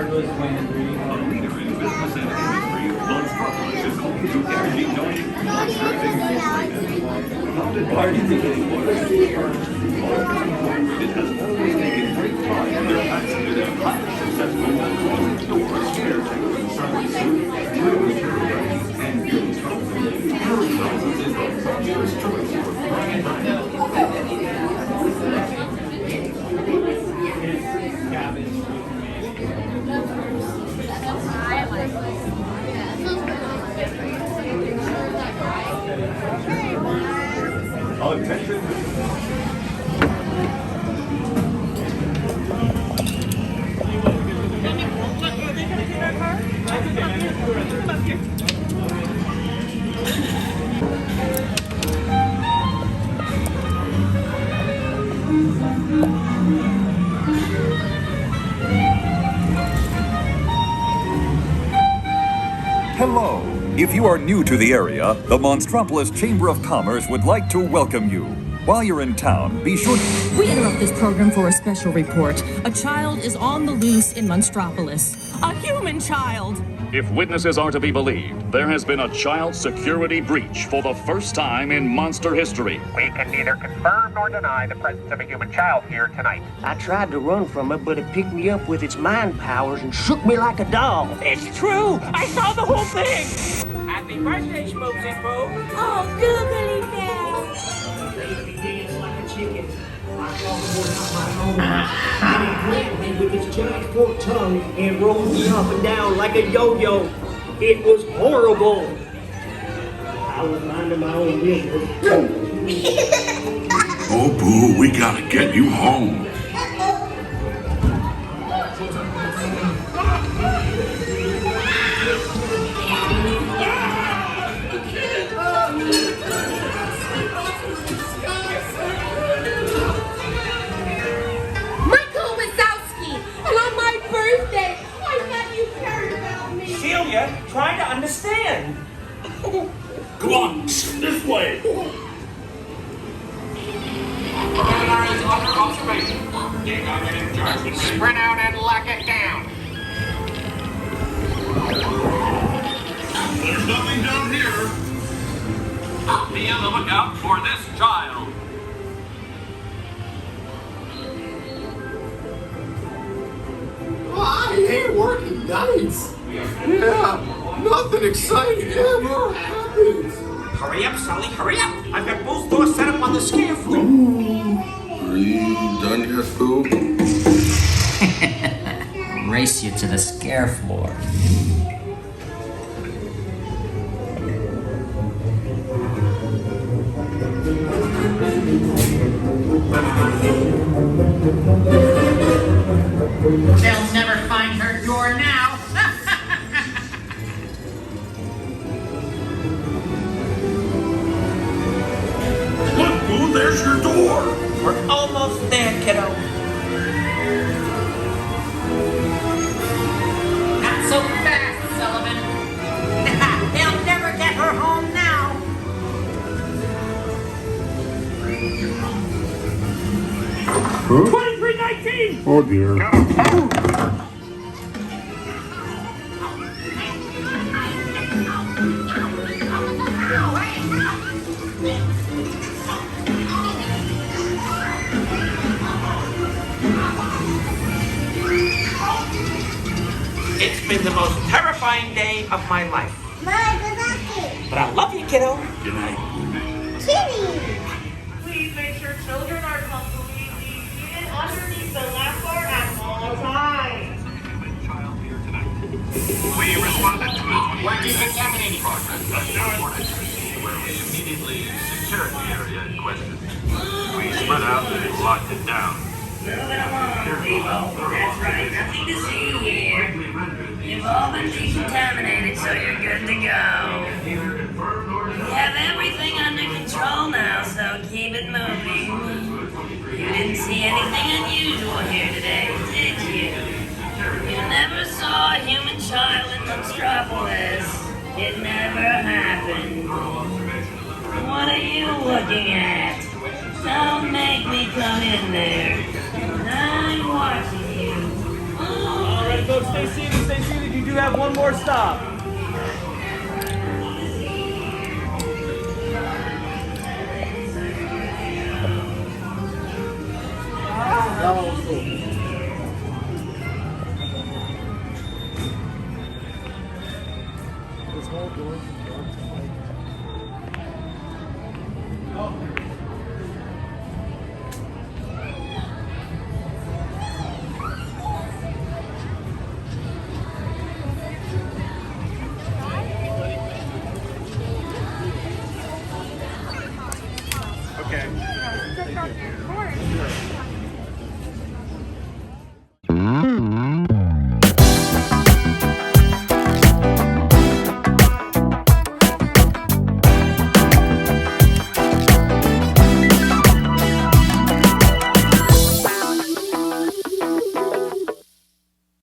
A leader in business and industry, Monstropolis is home to energy-donating founded by it has always taken great pride in their passion to their highly successful closing doors, caretaking service, and building trust. Harry Houses is the popular's choice for brand. Attention. Hello. If you are new to the area, the Monstropolis Chamber of Commerce would like to welcome you. While you're in town, be sure to... We interrupt this program for a special report. A child is on the loose in Monstropolis. A human child! If witnesses are to be believed, there has been a child security breach for the first time in monster history. We can neither confirm nor deny the presence of a human child here tonight. I tried to run from it, but it picked me up with its mind powers and shook me like a dog. It's true! I saw the whole thing! Happy birthday, Schmoopsy Poo! Oh, googly bear! Baby dance like a chicken. I saw the boy my own. With its giant forked tongue and rolled me up and down like a yo-yo. It was horrible. I was minding my own business. Oh, Boo, we gotta get you home. Trying to understand. Come on, this way. Spread out and lock it down. There's nothing down here. Be on the lookout for this child. I hate working nights. Yeah, nothing exciting ever happens. Hurry up, Sulley, hurry up. I've got both doors set up on the scare floor. Are you done yet, Boo? Race you to the scare floor. They'll never find her door now. Look, Boo, there's your door. We're almost there, kiddo. Not so fast, Sullivan. They'll never get her home now. Huh? 2319! Oh dear. It's been the most terrifying day of my life. But I love you, kiddo. Good night. Kitty! Please make sure children are completely seated underneath the lap bar at all times. We responded to a We're decontaminating. where we immediately secured the area in question. We spread out and locked it down. That's right, nothing to see here. You've all been decontaminated, so you're good to go. We have everything under control now, so keep it moving. You didn't see anything unusual here today, did you? You never saw a human child in Monstropolis. It never happened. What are you looking at? Don't make me come in there. I'm watching you. All the right, folks, stay seated, stay seated. You do have one more stop. That one was cool. This whole door from dark to light.